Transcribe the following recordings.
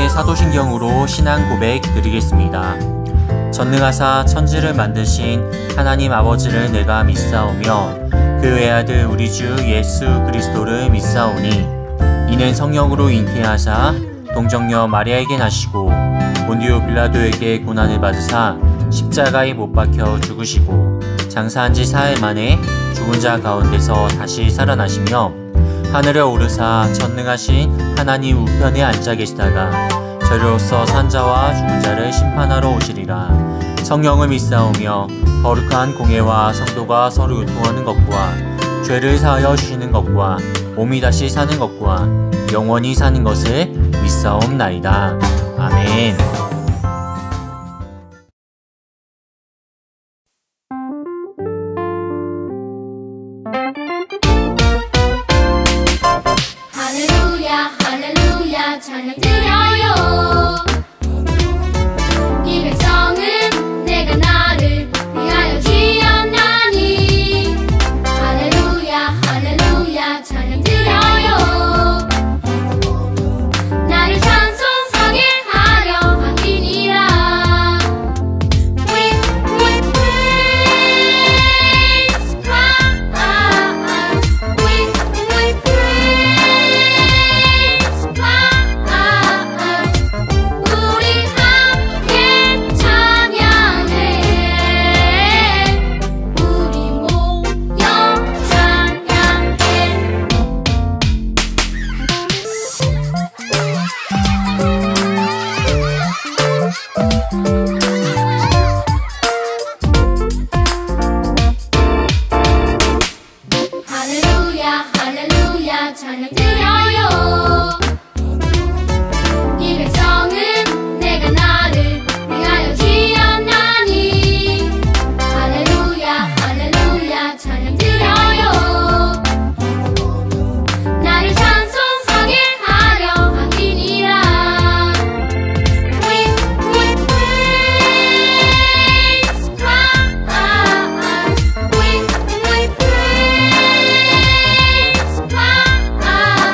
함께 사도신경으로 신앙 고백 드리겠습니다. 전능하사 천지를 만드신 하나님 아버지를 내가 믿사오며 그 외아들 우리 주 예수 그리스도를 믿사오니 이는 성령으로 잉태하사 동정녀 마리아에게 나시고 본디오 빌라도에게 고난을 받으사 십자가에 못 박혀 죽으시고 장사한 지 사흘 만에 죽은 자 가운데서 다시 살아나시며 하늘에 오르사 전능하신 하나님 우편에 앉아 계시다가 저리로서 산자와 죽은 자를 심판하러 오시리라. 성령을 믿사오며 거룩한 공예와 성도가 서로 유통하는 것과 죄를 사하여 주시는 것과 몸이 다시 사는 것과 영원히 사는 것을 믿사옵나이다. 아멘. 할렐루야 할렐루야 찬양 드려요. 이 백성은 내가 나를 위하여 지었나니 할렐루야 할렐루야 찬양 드려요. 나를 찬송하게 하려 함이니라. We praise Christ. We praise Christ. 우리 함께 찬양해. 우리 모여 찬양해. 할렐루야 할렐루야 찬양 드려요. 이 백성은 내가 나를 위하여 지었나니 할렐루야 할렐루야 찬양 드려요. 나를 찬송하게 하려 함이니라. We praise Christ. We praise Christ.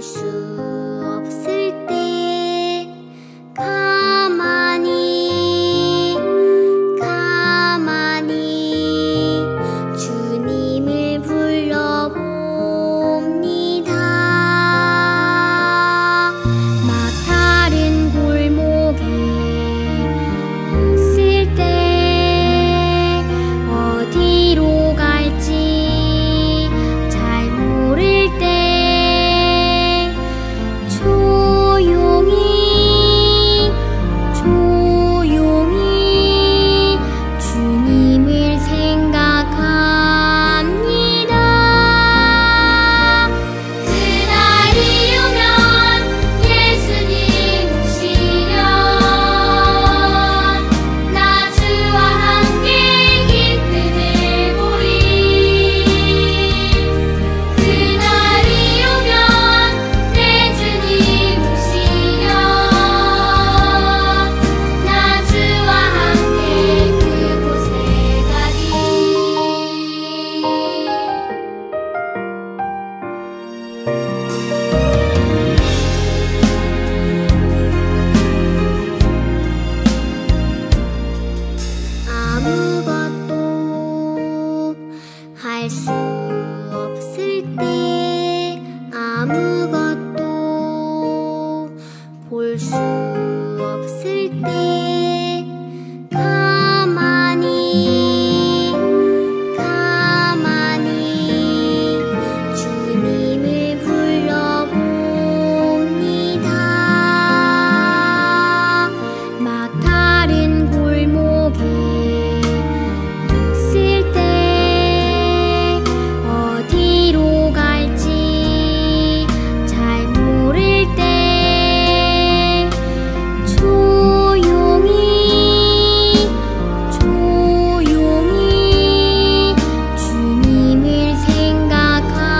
볼 수 없을 때 가만히 주님을 불러봅니다. 막다른 골목에 있을 때 어디로 갈지 잘 모를 때 조용히 주님을 생각합니다. 그날이 오면 예수님 오시면 나 주와 함께 기쁨을 보리. 그날이 오면 내 주님 오시면 나 주와 함께 그곳에 가리. 아무것도 할 수 없을 때 아무것도 볼 수 없을 때 가만히 주님을 불러봅니다. 막다른 골목에 있을 때 어디로 갈지 잘 모를 때 조용히 주님을 생각합니다.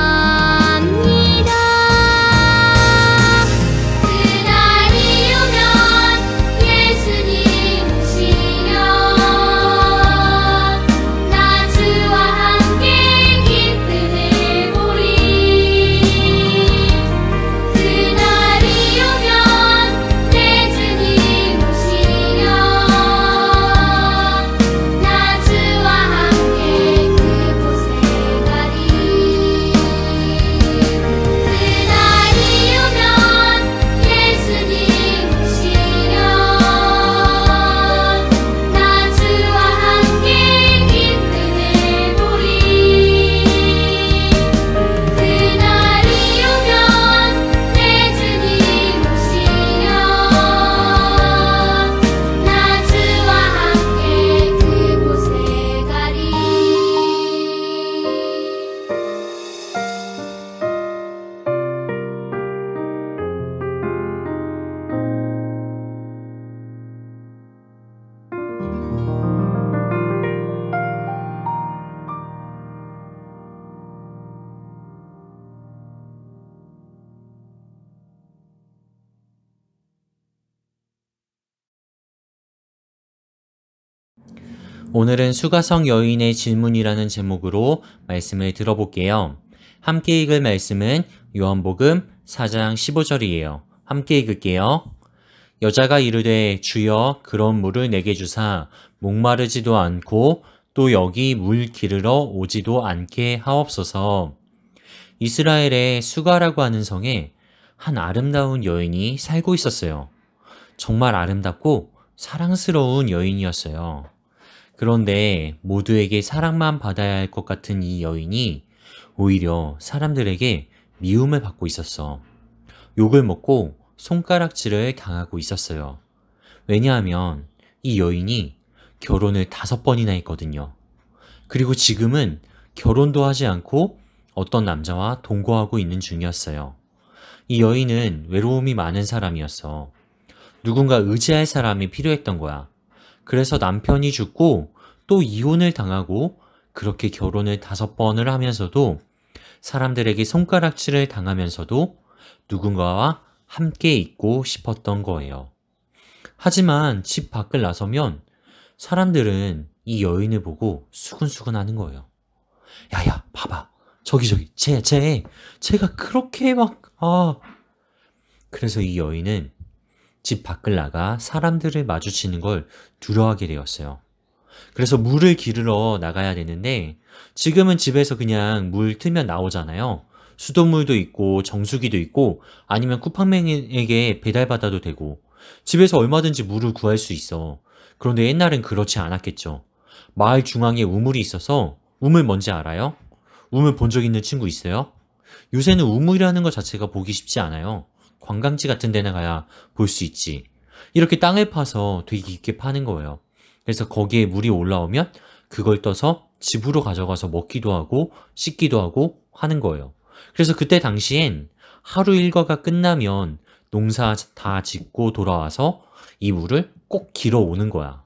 그날이 오면 예수님 오시면 나 주와 함께 기쁨을 보리. 그날이 오면 내 주님 오시면 나 주와 함께 그곳에 가리. 그날이 오면 예수님 오시면 나 주와 함께 기쁨을 보리. 그날이 오면 내 주님 오시면 나 주와 함께 그곳에 가리. 오늘은 수가성 여인의 질문이라는 제목으로 말씀을 들어볼게요. 함께 읽을 말씀은 요한복음 4장 15절이에요. 함께 읽을게요. 여자가 이르되 주여 그런 물을 내게 주사 목마르지도 않고 또 여기 물 기르러 오지도 않게 하옵소서. 이스라엘의 수가라고 하는 성에 한 아름다운 여인이 살고 있었어요. 정말 아름답고 사랑스러운 여인이었어요. 그런데 모두에게 사랑만 받아야 할 것 같은 이 여인이 오히려 사람들에게 미움을 받고 있었어. 욕을 먹고 손가락질을 당하고 있었어요. 왜냐하면 이 여인이 결혼을 5번이나 했거든요. 그리고 지금은 결혼도 하지 않고 어떤 남자와 동거하고 있는 중이었어요. 이 여인은 외로움이 많은 사람이었어. 누군가 의지할 사람이 필요했던 거야. 그래서 남편이 죽고 또 이혼을 당하고 그렇게 결혼을 5번을 하면서도 사람들에게 손가락질을 당하면서도 누군가와 함께 있고 싶었던 거예요. 하지만 집 밖을 나서면 사람들은 이 여인을 보고 수근수근 하는 거예요. 야야, 봐봐. 저기, 쟤가 그렇게 그래서 이 여인은 집 밖을 나가 사람들을 마주치는 걸 두려워하게 되었어요. 그래서 물을 기르러 나가야 되는데 지금은 집에서 그냥 물 틀면 나오잖아요. 수돗물도 있고 정수기도 있고 아니면 쿠팡맨에게 배달받아도 되고 집에서 얼마든지 물을 구할 수 있어. 그런데 옛날엔 그렇지 않았겠죠. 마을 중앙에 우물이 있어서 우물 뭔지 알아요? 우물 본 적 있는 친구 있어요? 요새는 우물이라는 것 자체가 보기 쉽지 않아요. 관광지 같은 데나 가야 볼 수 있지. 이렇게 땅을 파서 되게 깊게 파는 거예요. 그래서 거기에 물이 올라오면 그걸 떠서 집으로 가져가서 먹기도 하고 씻기도 하고 하는 거예요. 그래서 그때 당시엔 하루 일과가 끝나면 농사 다 짓고 돌아와서 이 물을 꼭 길어 오는 거야.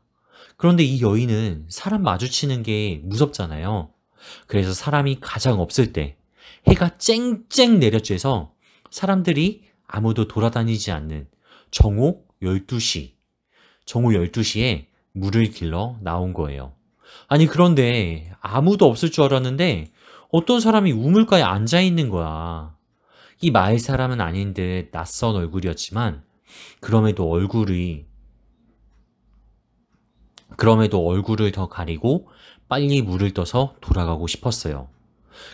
그런데 이 여인은 사람 마주치는 게 무섭잖아요. 그래서 사람이 가장 없을 때 해가 쨍쨍 내려쬐서 사람들이 아무도 돌아다니지 않는 정오 12시, 정오 12시에 물을 길러 나온 거예요. 아니 그런데 아무도 없을 줄 알았는데 어떤 사람이 우물가에 앉아 있는 거야. 이 마을 사람은 아닌 듯 낯선 얼굴이었지만 그럼에도 얼굴을 더 가리고 빨리 물을 떠서 돌아가고 싶었어요.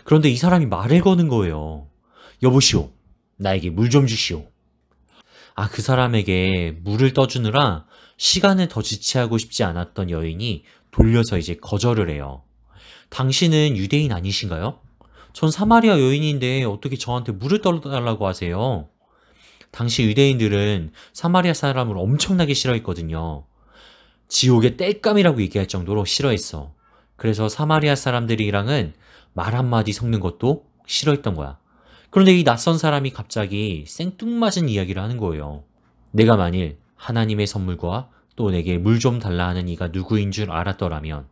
그런데 이 사람이 말을 거는 거예요. 여보시오, 나에게 물 좀 주시오. 그 사람에게 물을 떠주느라 시간을 더 지체하고 싶지 않았던 여인이 돌려서 이제 거절을 해요. 당신은 유대인 아니신가요? 전 사마리아 여인인데 어떻게 저한테 물을 떠달라고 하세요? 당시 유대인들은 사마리아 사람을 엄청나게 싫어했거든요. 지옥의 땔감이라고 얘기할 정도로 싫어했어. 그래서 사마리아 사람들이랑은 말 한마디 섞는 것도 싫어했던 거야. 그런데 이 낯선 사람이 갑자기 생뚱맞은 이야기를 하는 거예요. 내가 만일 하나님의 선물과 또 내게 물 좀 달라 하는 이가 누구인 줄 알았더라면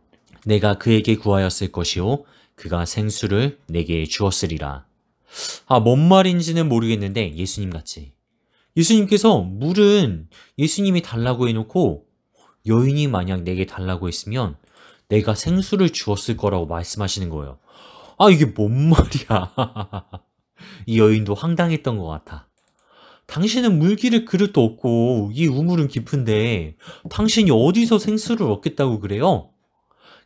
내가 그에게 구하였을 것이요 그가 생수를 내게 주었으리라. 뭔 말인지는 모르겠는데 예수님 같지. 예수님께서 물은 예수님이 달라고 해놓고 여인이 만약 내게 달라고 했으면 내가 생수를 주었을 거라고 말씀하시는 거예요. 이게 뭔 말이야. 이 여인도 황당했던 것 같아. 당신은 물 기를 그릇도 없고 이 우물은 깊은데 당신이 어디서 생수를 얻겠다고 그래요?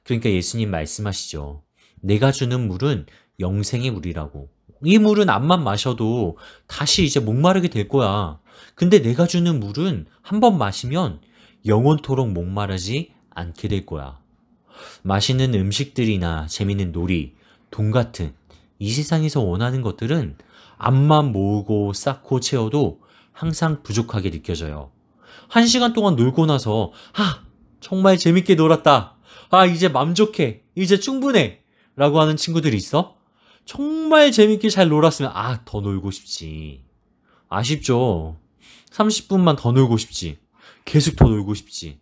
그러니까 예수님 말씀하시죠. 내가 주는 물은 영생의 물이라고. 이 물은 앞만 마셔도 다시 이제 목마르게 될 거야. 근데 내가 주는 물은 한 번 마시면 영원토록 목마르지 않게 될 거야. 맛있는 음식들이나 재밌는 놀이, 돈 같은 이 세상에서 원하는 것들은 앞만 모으고 쌓고 채워도 항상 부족하게 느껴져요. 1시간 동안 놀고 나서 정말 재밌게 놀았다. 이제 만족해. 이제 충분해. 라고 하는 친구들이 있어? 정말 재밌게 잘 놀았으면 더 놀고 싶지. 아쉽죠? 30분만 더 놀고 싶지. 계속 더 놀고 싶지.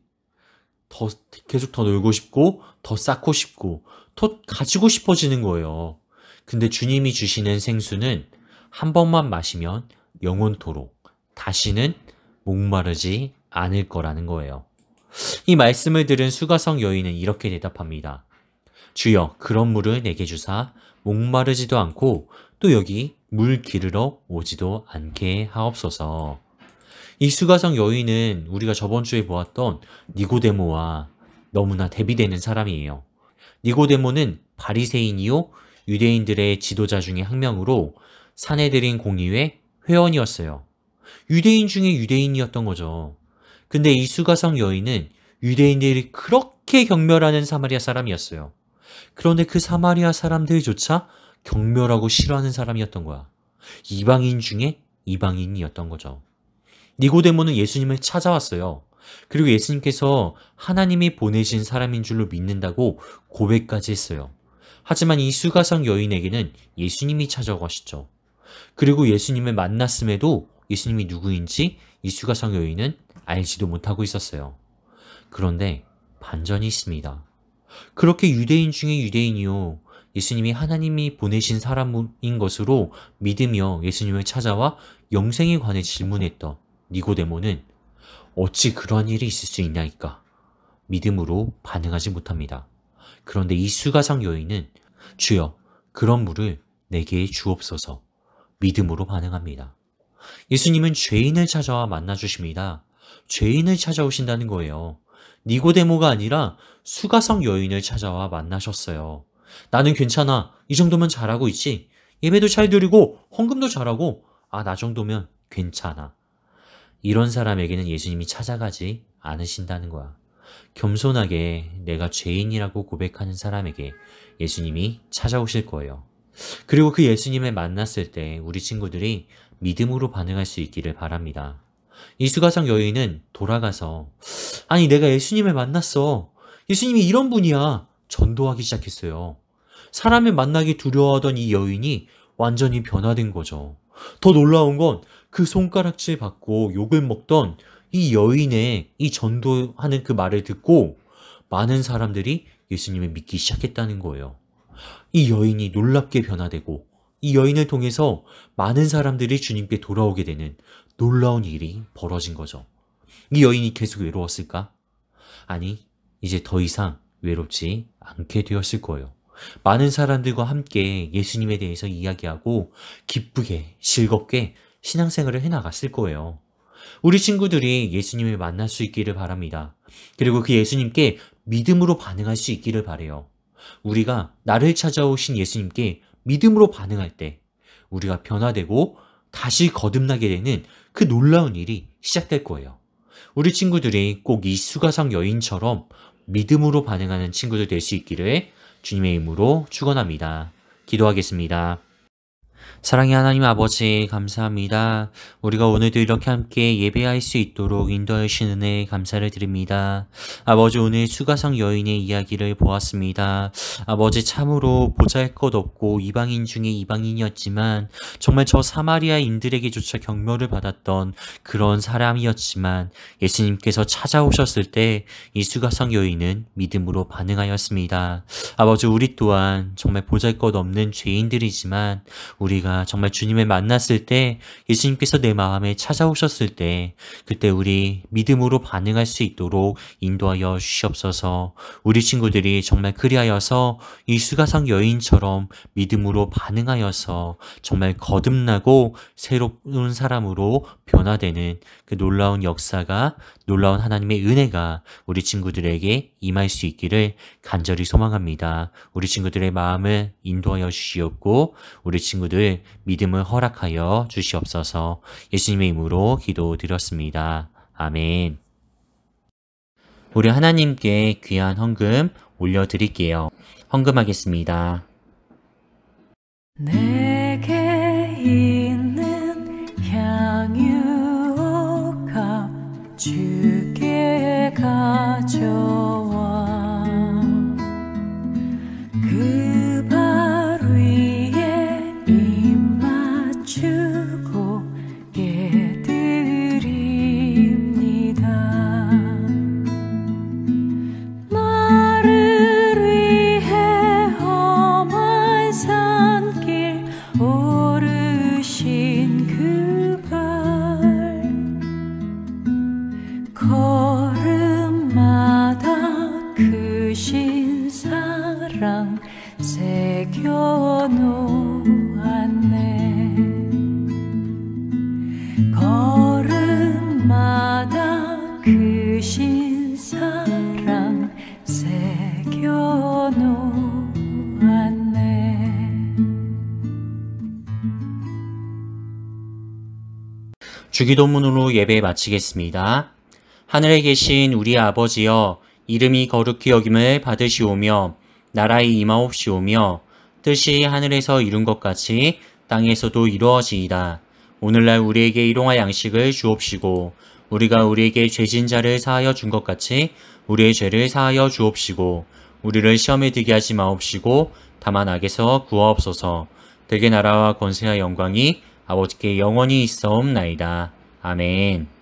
계속 더 놀고 싶고 더 쌓고 싶고 더 가지고 싶어지는 거예요. 근데 주님이 주시는 생수는 한 번만 마시면 영원토록 다시는 목마르지 않을 거라는 거예요. 이 말씀을 들은 수가성 여인은 이렇게 대답합니다. 주여, 그런 물을 내게 주사 목마르지도 않고 또 여기 물 기르러 오지도 않게 하옵소서. 이 수가성 여인은 우리가 저번 주에 보았던 니고데모와 너무나 대비되는 사람이에요. 니고데모는 바리새인이요 유대인들의 지도자 중에 한 명으로 사내들인 공의회 회원이었어요. 유대인 중에 유대인이었던 거죠. 근데 이 수가성 여인은 유대인들이 그렇게 경멸하는 사마리아 사람이었어요. 그런데 그 사마리아 사람들조차 경멸하고 싫어하는 사람이었던 거야. 이방인 중에 이방인이었던 거죠. 니고데모는 예수님을 찾아왔어요. 그리고 예수님께서 하나님이 보내신 사람인 줄로 믿는다고 고백까지 했어요. 하지만 이 수가성 여인에게는 예수님이 찾아가시죠. 그리고 예수님을 만났음에도 예수님이 누구인지 이 수가성 여인은 알지도 못하고 있었어요. 그런데 반전이 있습니다. 그렇게 유대인 중에 유대인이요 예수님이 하나님이 보내신 사람인 것으로 믿으며 예수님을 찾아와 영생에 관해 질문했던 니고데모는 어찌 그러한 일이 있을 수 있나이까? 믿음으로 반응하지 못합니다. 그런데 이 수가성 여인은 주여, 그런 물을 내게 주옵소서 믿음으로 반응합니다. 예수님은 죄인을 찾아와 만나주십니다. 죄인을 찾아오신다는 거예요. 니고데모가 아니라 수가성 여인을 찾아와 만나셨어요. 나는 괜찮아. 이 정도면 잘하고 있지. 예배도 잘 드리고 헌금도 잘하고 나 정도면 괜찮아. 이런 사람에게는 예수님이 찾아가지 않으신다는 거야. 겸손하게 내가 죄인이라고 고백하는 사람에게 예수님이 찾아오실 거예요. 그리고 그 예수님을 만났을 때 우리 친구들이 믿음으로 반응할 수 있기를 바랍니다. 이 수가성 여인은 돌아가서 아니 내가 예수님을 만났어. 예수님이 이런 분이야. 전도하기 시작했어요. 사람을 만나기 두려워하던 이 여인이 완전히 변화된 거죠. 더 놀라운 건 그 손가락질 받고 욕을 먹던 이 여인의 이 전도하는 그 말을 듣고 많은 사람들이 예수님을 믿기 시작했다는 거예요. 이 여인이 놀랍게 변화되고 이 여인을 통해서 많은 사람들이 주님께 돌아오게 되는 놀라운 일이 벌어진 거죠. 이 여인이 계속 외로웠을까? 아니, 이제 더 이상 외롭지 않게 되었을 거예요. 많은 사람들과 함께 예수님에 대해서 이야기하고 기쁘게 즐겁게 신앙생활을 해나갔을 거예요. 우리 친구들이 예수님을 만날 수 있기를 바랍니다. 그리고 그 예수님께 믿음으로 반응할 수 있기를 바라요. 우리가 나를 찾아오신 예수님께 믿음으로 반응할 때 우리가 변화되고 다시 거듭나게 되는 그 놀라운 일이 시작될 거예요. 우리 친구들이 꼭 이 수가성 여인처럼 믿음으로 반응하는 친구들 될 수 있기를 주님의 이름으로 축원합니다. 기도하겠습니다. 사랑의 하나님 아버지 감사합니다. 우리가 오늘도 이렇게 함께 예배할 수 있도록 인도해 주신 은혜 감사를 드립니다. 아버지 오늘 수가성 여인의 이야기를 보았습니다. 아버지 참으로 보잘것없고 이방인 중에 이방인이었지만 정말 저 사마리아인들에게조차 경멸을 받았던 그런 사람이었지만 예수님께서 찾아오셨을 때 이 수가성 여인은 믿음으로 반응하였습니다. 아버지 우리 또한 정말 보잘것없는 죄인들이지만 우리가 정말 주님을 만났을 때 예수님께서 내 마음에 찾아오셨을 때 그때 우리 믿음으로 반응할 수 있도록 인도하여 주시옵소서. 우리 친구들이 정말 그리하여서 이 수가성 여인처럼 믿음으로 반응하여서 정말 거듭나고 새로운 사람으로 변화되는 그 놀라운 역사가 놀라운 하나님의 은혜가 우리 친구들에게 임할 수 있기를 간절히 소망합니다. 우리 친구들의 마음을 인도하여 주시옵고 우리 친구들 믿음을 허락하여 주시옵소서. 예수님의 이름으로 기도드렸습니다. 아멘. 우리 하나님께 귀한 헌금 올려드릴게요. 헌금하겠습니다. 내게 있는 향유가 주께 가져와 그 발 위에 입 맞추고 예드립니다. 나를 위해 험한 산길 오르신 그 발 걸음마다 크신 사랑 새겨놓았네. 걸음마다 크신 사랑 새겨놓았네. 주기도문으로 예배 마치겠습니다. 하늘에 계신 우리 아버지여, 이름이 거룩히 여김을 받으시오며 나라의 임하옵시오며 뜻이 하늘에서 이룬 것 같이 땅에서도 이루어지이다. 오늘날 우리에게 일용할 양식을 주옵시고 우리가 우리에게 죄진 자를 사하여 준 것 같이 우리의 죄를 사하여 주옵시고 우리를 시험에 들게 하지 마옵시고 다만 악에서 구하옵소서. 대개 나라와 권세와 영광이 아버지께 영원히 있사옵나이다. 아멘.